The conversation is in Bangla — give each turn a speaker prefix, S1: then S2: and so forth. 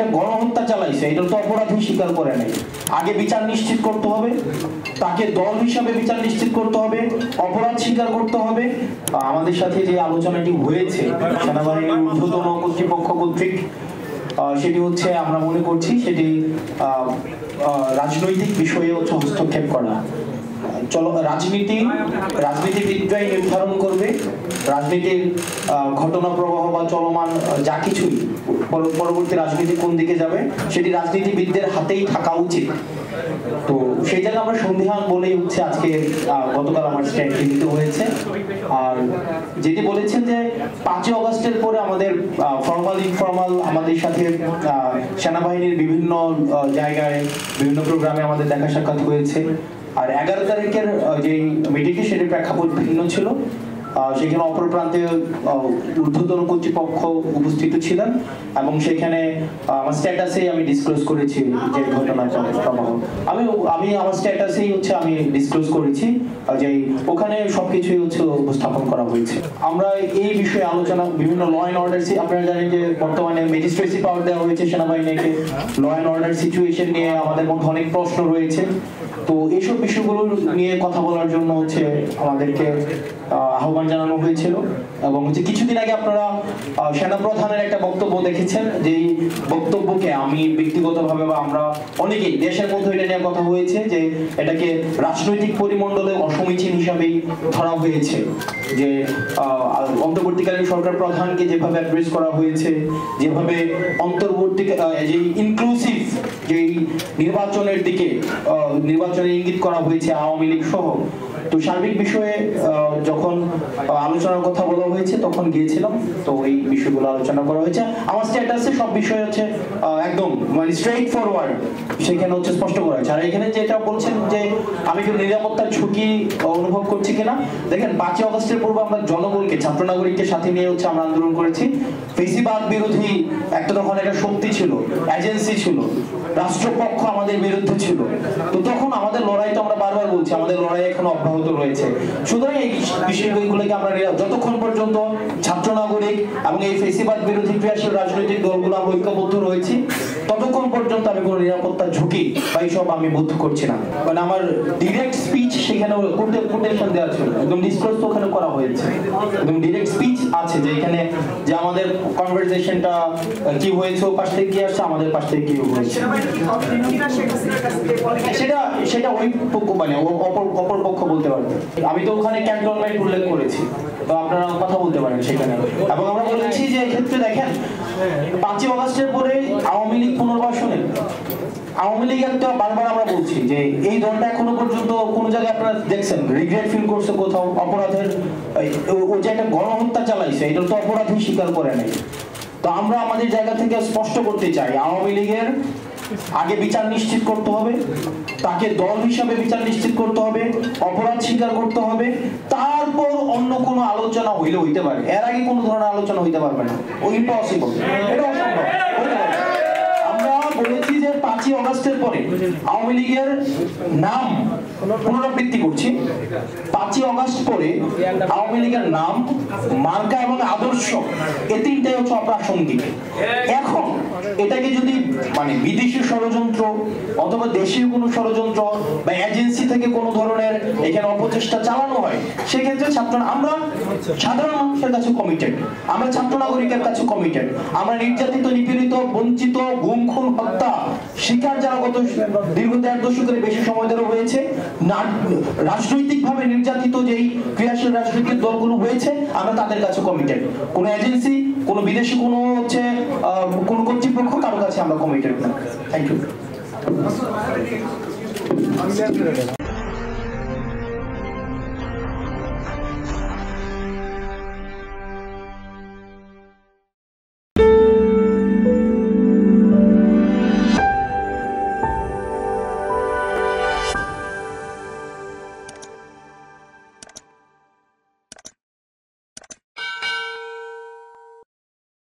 S1: গণহত্যা চালাইছে, এটা তো অপরাধী স্বীকার করে নাই। আগে বিচার নিশ্চিত করতে হবে, তাকে দল হিসাবে বিচার নিশ্চিত করতে হবে, অপরাধ স্বীকার করতে হবে। আমাদের সাথে যে আলোচনাটি হয়েছে সেনাবাহিনীর ঊর্ধ্বতন কর্তৃপক্ষ কর্তৃক, সেটি হচ্ছে আমরা মনে করছি সেটি রাজনৈতিক বিষয়ে হচ্ছে হস্তক্ষেপ করা। চলো রাজনীতিবিদরাই নির্ধারণ করবে রাজনীতির ঘটনা প্রবাহ বা চলমান যা কিছুই পরবর্তী রাজনীতি কোন দিকে যাবে সেটি রাজনীতিবিদদের হাতেই থাকা উচিত। তো সেই জায়গায় আমরা সন্দিহান বলেই হচ্ছে আজকে গতকাল আমার স্ট্যান্ডটি দিতে হয়েছে। আর যেটি বলেছেন যে 5ই অগস্টের পরে আমাদের ফর্মাল ইনফর্মাল আমাদের সাথে সেনাবাহিনীর বিভিন্ন জায়গায় বিভিন্ন প্রোগ্রামে আমাদের দেখা সাক্ষাৎ হয়েছে। আর 11 তারিখের যে মিটিংটি সেটির প্রেক্ষাপট ভিন্ন ছিল। সেখানে অপর প্রান্তে ঊর্ধ্বতন কর্তৃপক্ষ উপস্থিত ছিলেন এবং সেখানে আমার স্ট্যাটাসেই আমি ডিসক্লোজ করেছি যে ঘটনার প্রবাহ আমি আমার স্ট্যাটাসেই হচ্ছে আমি ডিসক্লোজ করেছি যে ওখানে সবকিছুই হচ্ছে উপস্থাপন করা হয়েছে। আমরা এই বিষয়ে আলোচনা বিভিন্ন ল অ্যান্ড অর্ডার, আপনারা জানেন যে বর্তমানে ম্যাজিস্ট্রেসি পাওয়ার দেওয়া হয়েছে সেনাবাহিনীকে। ল অ্যান্ড অর্ডার সিচুয়েশন নিয়ে আমাদের মধ্যে অনেক প্রশ্ন রয়েছে। তো এইসব বিষয়গুলো নিয়ে কথা বলার জন্য হচ্ছে আমাদেরকে আহ্বান জানানো হয়েছিল। এবং হচ্ছে কিছুদিন আগে আপনারা সেনাপ্রধানের একটা বক্তব্য দেখেছেন, যেই বক্তব্যকে আমি ব্যক্তিগতভাবে বা আমরা অনেকেই দেশের মধ্যে এটা নিয়ে কথা হয়েছে যে এটাকে রাজনৈতিক পরিমণ্ডলে অসমীচীন হিসাবেই ধরা হয়েছে। যে অন্তর্বর্তীকালীন সরকার প্রধানকে যেভাবে অ্যাড্রেস করা হয়েছে, যেভাবে অন্তর্বর্তী যে ইনক্লুসিভ যেই নির্বাচনের দিকে নির্বাচনে ইঙ্গিত করা হয়েছে আওয়ামী লীগ সহ, তো সার্বিক বিষয়ে যখন আলোচনার কথা বলা হয়েছে তখন গিয়েছিলাম। তো এই বিষয়গুলো আলোচনা করা হয়েছে। আমার স্ট্যাটাসে সব বিষয় হচ্ছে একদম মানে স্ট্রেইট ফরওয়ার্ড সেখানে হচ্ছে স্পষ্ট করা হয়েছে। আর এখানে যেটা বলছেন যে আমি কি নিরাপত্তার ঝুঁকি অনুভব করছি কিনা, দেখেন 5ই অগস্টের পূর্বে আমরা জনগণকে ছাত্র নাগরিককে সাথে নিয়ে হচ্ছে আমরা আন্দোলন করেছি। ফেসিবাদ বিরোধী একটা তখন একটা শক্তি ছিল, এজেন্সি ছিল, রাষ্ট্রপক্ষ আমাদের বিরুদ্ধে ছিল। তো তখন আমাদের লড়াই তো আমরা বারবার বলছি আমাদের লড়াই এখন অব্যাহত রয়েছে। সুতরাং এই বিষয়গুলোকে আমরা যতক্ষণ পর্যন্ত ছাত্র নাগরিক এবং এই ফেসিবাদ বিরোধী ক্রিয়াশীল রাজনৈতিক দলগুলো আমরা ঐক্যবদ্ধ রয়েছি ততক্ষণ পর্যন্ত আমি কোনো নিরাপত্তার ঝুঁকি বা এইসব আমি বোধ করছি না। মানে আমার ডিরেক্ট স্পিচ সেখানে কোটেশন দেওয়া ছিল, একদম ডিসক্লোজ তো ওখানে করা হয়েছে, একদম ডিরেক্ট স্পিচ আছে যে এখানে যে আমাদের কনভারসেশনটা কি হয়েছে ও পাশ থেকে কি আসছে আমাদের পাশ থেকে কি হয়েছে সেটা ওই পক্ষ মানে অপর পক্ষ বলতে পারবে। আমি তো ওখানে ক্যান্টনমেন্ট উল্লেখ করেছি, তো আপনারা কথা বলতে পারেন সেখানে। এবং আমরা বলেছি যে এক্ষেত্রে দেখেন 5ই অগস্টের পরে আওয়ামী লীগ পুনর্বাসনে আওয়ামী লীগ একটা বারবার আমরা বলছি যে এই দলটা এখনো পর্যন্ত কোন জায়গায় আপনারা দেখছেন রিগ্রেট ফিল করছে কোথাও অপরাধের ও যে একটা গণহত্যা চালাইছে এটা তো অপরাধী স্বীকার করে নাই। তো আমরা আমাদের জায়গা থেকে স্পষ্ট করতে চাই আওয়ামী লীগের আগে বিচার নিশ্চিত করতে হবে, তাকে দল হিসাবে বিচার নিশ্চিত করতে হবে, অপরাধ স্বীকার করতে হবে, তারপর অন্য কোনো আলোচনা হইলে হইতে পারে। এর আগে কোনো ধরনের আলোচনা হইতে পারবে না, ও ইম্পসিবল, এটা অসম্ভব। আমরা বলেছি যে 5ই অগস্টের পরে আওয়ামী লীগের নাম পুনরাবৃত্তি করছি। 5ই অগস্ট পরে আওয়ামী লীগের নাম, মার্কা এবং আদর্শ এই তিনটাই হচ্ছে অপ্রাসঙ্গিক। এখন এটাকে যদি মানে বিদেশি ষড়যন্ত্র অথবা দেশীয় কোনো ষড়যন্ত্র বা এজেন্সি থেকে কোনো ধরনের এখানে অপচেষ্টা চালানো হয় সেক্ষেত্রে আমরা সাধারণ মানুষের কাছে কমিটেড, আমরা ছাত্র নাগরিকের কাছে কমিটেড। আমরা নির্যাতিত, নিপীড়িত, বঞ্চিত, গুম খুন হত্যা শিকার যারা গত দীর্ঘ 1.5 দশকের বেশি সময় ধরে হয়েছে, রাজনৈতিকভাবে নির্যাতিত যেই ক্রিয়াশীল রাজনৈতিক দলগুলো হয়েছে আমরা তাদের কাছে কমিটেড। কোনো এজেন্সি, কোনো বিদেশি কোনো হচ্ছে কোনো কর্তৃপক্ষ কারো কাছে আমরা কমিটেড না। Thank you.